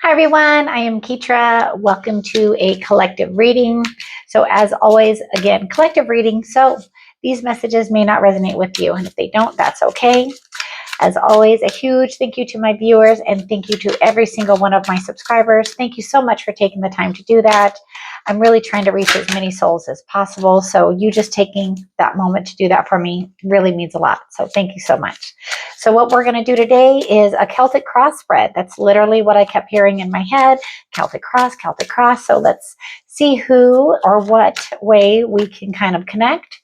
Hi everyone, I am Ketra. Welcome to a collective reading. So as always, again, collective reading. So these messages may not resonate with you, and if they don't, that's okay. As always, a huge thank you to my viewers and thank you to every single one of my subscribers. Thank you so much for taking the time to do that. I'm really trying to reach as many souls as possible. So you just taking that moment to do that for me really means a lot. So thank you so much. So what we're going to do today is a Celtic Cross spread. That's literally what I kept hearing in my head. Celtic Cross, Celtic Cross. So let's see who or what way we can kind of connect.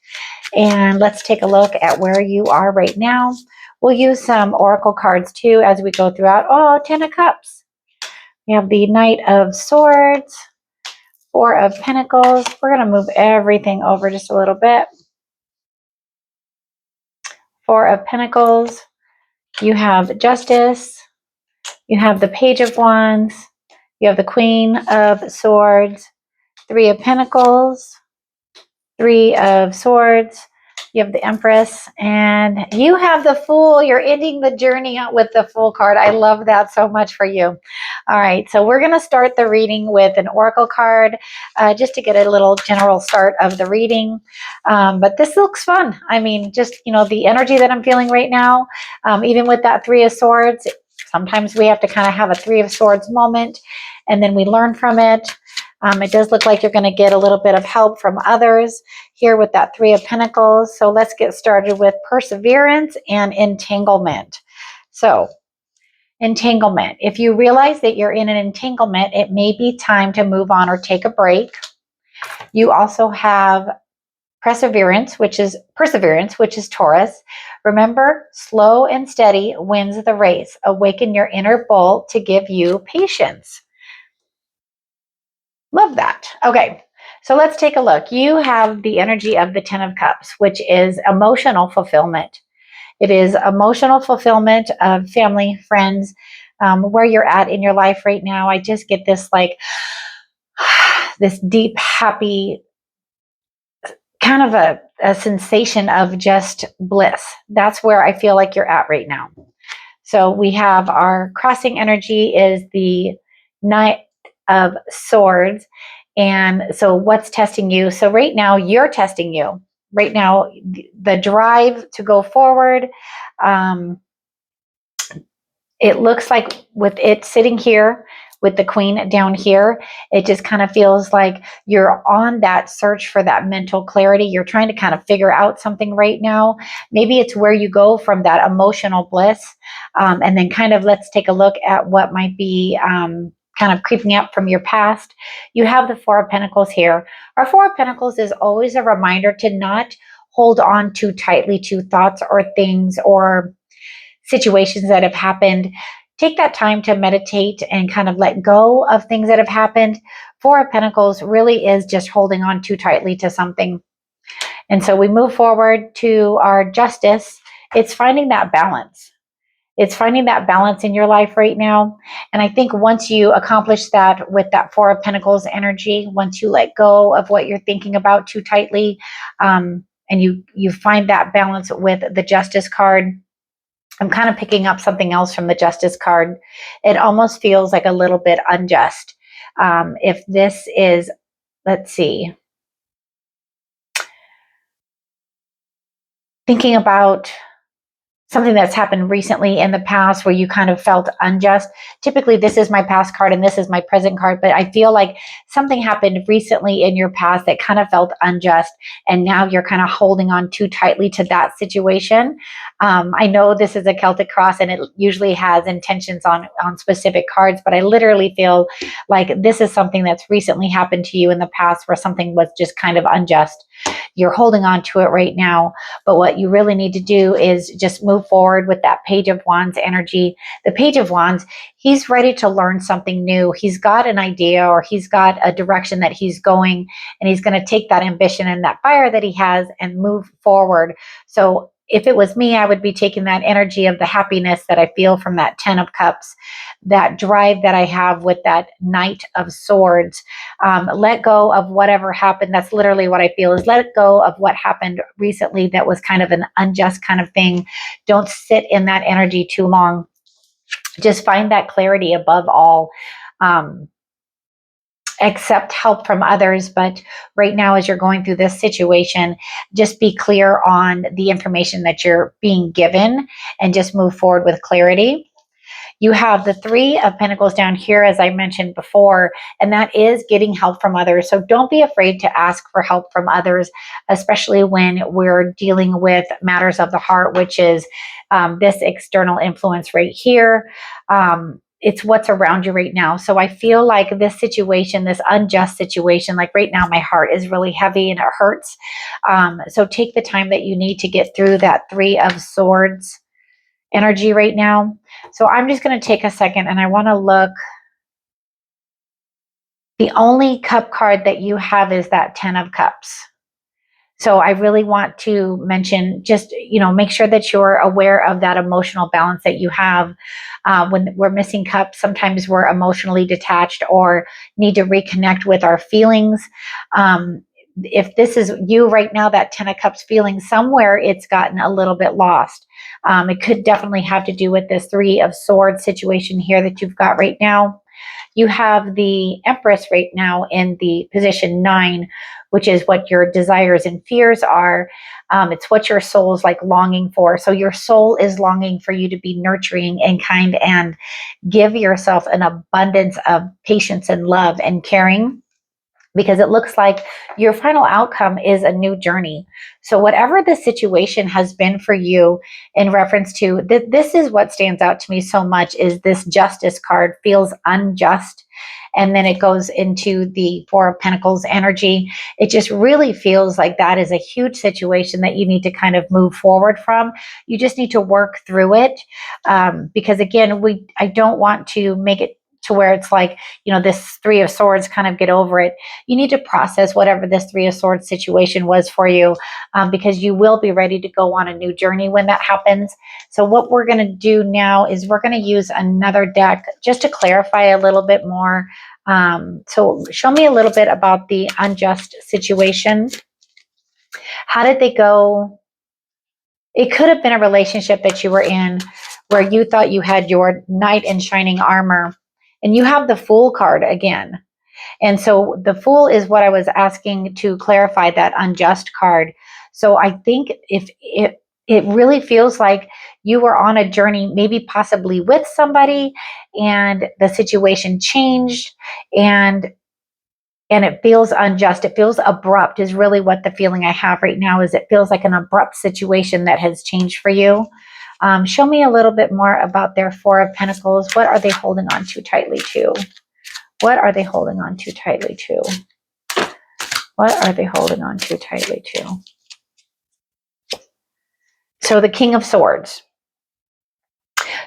And let's take a look at where you are right now. We'll use some oracle cards too as we go throughout. Oh, 10 of Cups. We have the Knight of Swords, Four of Pentacles. We're going to move everything over just a little bit. Four of Pentacles. You have Justice. You have the Page of Wands. You have the Queen of Swords. Three of Pentacles. Three of Swords. You have the Empress, and you have the Fool. You're ending the journey with the Fool card. I love that so much for you. All right, so we're going to start the reading with an oracle card just to get a little general start of the reading. But this looks fun. I mean, just, the energy that I'm feeling right now, even with that Three of Swords, sometimes we have to kind of have a Three of Swords moment, and then we learn from it. It does look like you're going to get a little bit of help from others here with that Three of Pentacles. So let's get started with perseverance and entanglement. So entanglement. If you realize that you're in an entanglement, it may be time to move on or take a break. You also have perseverance, which is Taurus. Remember, slow and steady wins the race. Awaken your inner bull to give you patience. Love that. Okay, so let's take a look. You have the energy of the 10 of Cups, which is emotional fulfillment. It is emotional fulfillment of family, friends, where you're at in your life right now. I just get this this deep, happy, kind of a sensation of just bliss. That's where I feel like you're at right now. So we have our crossing energy is the Knight of Swords. And so what's testing you? So right now you're testing you. Right now, the drive to go forward, it looks like with it sitting here, with the Queen down here, it just kind of feels like you're on that search for that mental clarity. You're trying to kind of figure out something right now. Maybe it's where you go from that emotional bliss. And then kind of let's take a look at what might be kind of creeping up from your past. You have the Four of Pentacles here. Our Four of Pentacles is always a reminder to not hold on too tightly to thoughts or things or situations that have happened. Take that time to meditate and kind of let go of things that have happened. Four of Pentacles really is just holding on too tightly to something. And so we move forward to our Justice. It's finding that balance. It's finding that balance in your life right now. And I think once you accomplish that with that Four of Pentacles energy, once you let go of what you're thinking about too tightly, and you find that balance with the Justice card, I'm kind of picking up something else from the Justice card. It almost feels like a little bit unjust. If this is, let's see, thinking about something that's happened recently in the past where you kind of felt unjust. Typically, this is my past card and this is my present card, but I feel like something happened recently in your past that kind of felt unjust, and now you're kind of holding on too tightly to that situation. I know this is a Celtic Cross and it usually has intentions on specific cards, but I literally feel like this is something that's recently happened to you in the past where something was just kind of unjust. You're holding on to it right now, but what you really need to do is just move forward with that Page of Wands energy. The Page of Wands, he's ready to learn something new. He's got an idea or he's got a direction that he's going, and he's going to take that ambition and that fire that he has and move forward. So if it was me, I would be taking that energy of the happiness that I feel from that 10 of Cups, that drive that I have with that Knight of Swords. Let go of whatever happened. That's literally what I feel, is let go of what happened recently that was kind of an unjust kind of thing. Don't sit in that energy too long. Just find that clarity above all. accept help from others. But right now, as you're going through this situation, just be clear on the information that you're being given and just move forward with clarity. You have the Three of Pentacles down here, as I mentioned before, and that is getting help from others. So don't be afraid to ask for help from others, especially when we're dealing with matters of the heart, which is this external influence right here. It's what's around you right now. So I feel like this situation, this unjust situation, like right now, my heart is really heavy and it hurts. So take the time that you need to get through that Three of Swords energy right now. So I'm just going to take a second and I want to look. The only cup card that you have is that 10 of Cups. So I really want to mention, just, make sure that you're aware of that emotional balance that you have. When we're missing cups, sometimes we're emotionally detached or need to reconnect with our feelings. If this is you right now, that 10 of Cups feeling, somewhere it's gotten a little bit lost. It could definitely have to do with this Three of Swords situation here that you've got right now. You have the Empress right now in the position 9, which is what your desires and fears are. It's what your soul is like longing for. So your soul is longing for you to be nurturing and kind and give yourself an abundance of patience and love and caring, because it looks like your final outcome is a new journey. So whatever the situation has been for you in reference to, this is what stands out to me so much, is this Justice card feels unjust. And then it goes into the Four of Pentacles energy. It just really feels like that is a huge situation that you need to kind of move forward from. You just need to work through it. Because again, I don't want to make it to where it's like, this Three of Swords, kind of get over it. You need to process whatever this Three of Swords situation was for you, because you will be ready to go on a new journey when that happens. So what we're going to do now is we're going to use another deck just to clarify a little bit more. So show me a little bit about the unjust situation. How did they go? It could have been a relationship that you were in where you thought you had your knight in shining armor, and you have the Fool card again. And so the Fool is what I was asking to clarify, that unjust card. So I think if it really feels like you were on a journey, maybe possibly with somebody, and the situation changed, and it feels unjust. It feels abrupt is really what the feeling I have right now is. It feels like an abrupt situation that has changed for you. Show me a little bit more about their Four of Pentacles. What are they holding on to tightly to? What are they holding on to tightly to? What are they holding on to tightly to? So the King of Swords.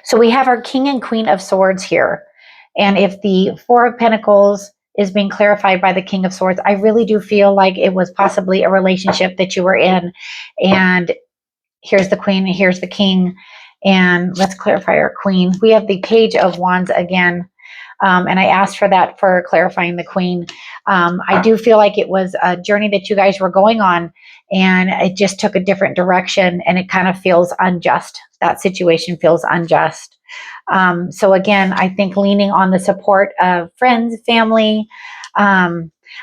So we have our King and Queen of Swords here. And if the Four of Pentacles is being clarified by the King of Swords, I really do feel like it was possibly a relationship that you were in. And here's the Queen, and here's the King. And let's clarify our Queen. We have the Page of Wands again. And I asked for that for clarifying the Queen. I do feel like it was a journey that you guys were going on, and it just took a different direction, and it kind of feels unjust. That situation feels unjust. So again, I think leaning on the support of friends, family.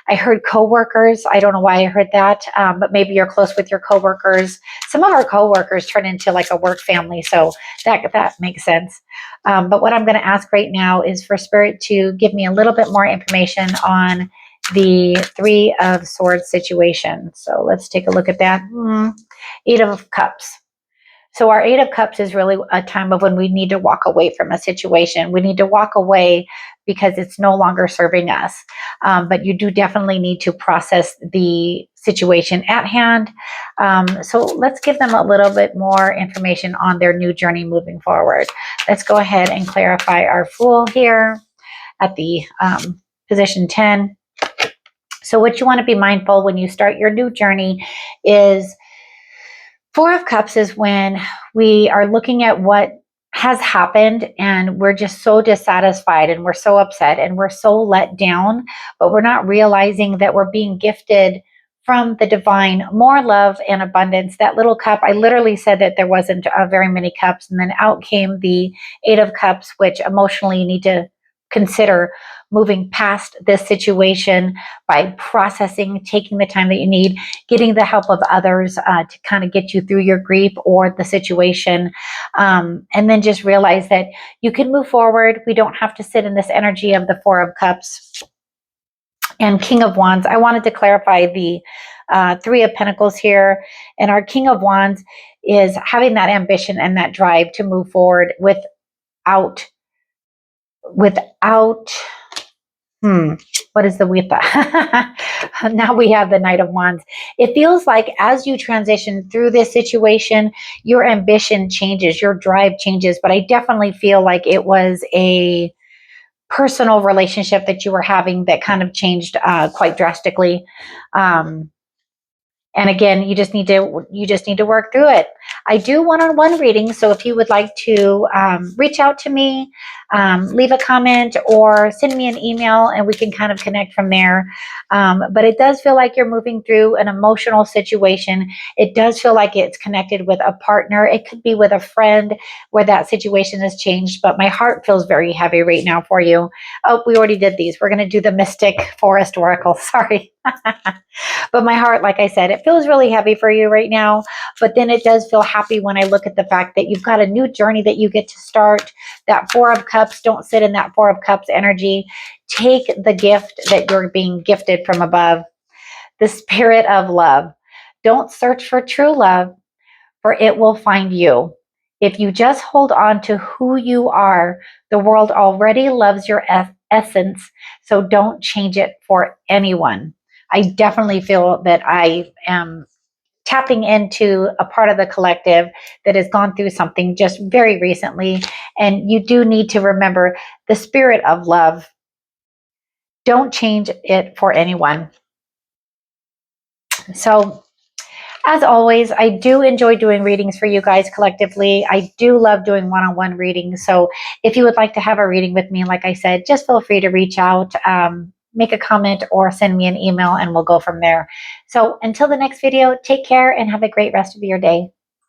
I heard coworkers. I don't know why I heard that, but maybe you're close with your coworkers. Some of our coworkers turn into like a work family, so that makes sense. But what I'm going to ask right now is for Spirit to give me a little bit more information on the Three of Swords situation. So let's take a look at that. Eight of Cups. So our Eight of Cups is really a time of when we need to walk away from a situation. We need to walk away because it's no longer serving us. But you do definitely need to process the situation at hand. So let's give them a little bit more information on their new journey moving forward. Let's go ahead and clarify our Fool here at the position 10. So what you want to be mindful when you start your new journey is Four of Cups is when we are looking at what has happened and we're just so dissatisfied and we're so upset and we're so let down, but we're not realizing that we're being gifted from the divine more love and abundance. That little cup, I literally said that there wasn't very many cups, and then out came the Eight of Cups, which emotionally you need to consider moving past this situation by processing, taking the time that you need, getting the help of others to kind of get you through your grief or the situation. And then just realize that you can move forward. We don't have to sit in this energy of the Four of Cups and King of Wands. I wanted to clarify the Three of Pentacles here. And our King of Wands is having that ambition and that drive to move forward without what is the Wipa? Now we have the Knight of Wands. It feels like as you transition through this situation, your ambition changes, your drive changes, but I definitely feel like it was a personal relationship that you were having that kind of changed quite drastically. And again, you just need to work through it. I do one-on-one readings, so if you would like to reach out to me, leave a comment or send me an email, and we can kind of connect from there. But it does feel like you're moving through an emotional situation. It does feel like it's connected with a partner. It could be with a friend where that situation has changed, but my heart feels very heavy right now for you. Oh, we already did these. We're going to do the Mystic Forest Oracle. Sorry. But my heart, like I said, it feels really heavy for you right now. But then it does feel happy when I look at the fact that you've got a new journey that you get to start. That Four of Cups, don't sit in that Four of Cups energy. Take the gift that you're being gifted from above. The spirit of love. Don't search for true love, for it will find you. If you just hold on to who you are, the world already loves your essence, so don't change it for anyone. I definitely feel that I am tapping into a part of the collective that has gone through something just very recently. And you do need to remember the spirit of love. Don't change it for anyone. So, as always, I do enjoy doing readings for you guys collectively. I do love doing one-on-one readings. So if you would like to have a reading with me, like I said, just feel free to reach out, make a comment, or send me an email, and we'll go from there. So until the next video, take care and have a great rest of your day.